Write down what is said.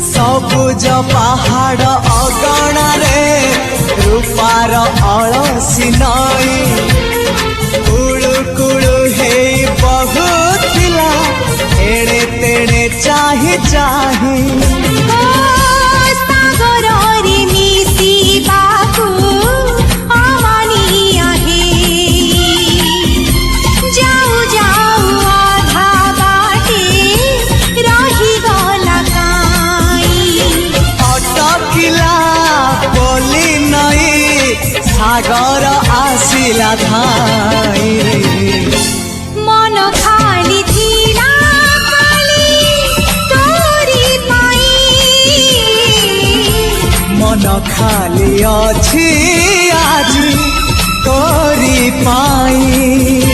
सबुज पहाड़ अगणारे रूपार अलसी नई कुळु कुळु हेई बहुथिला एणे तेणे चाहि चाहि सागर आसिला धाई मन खाली थिला खाली तोरी पाई मन खाली अछि आज तोरी पाई।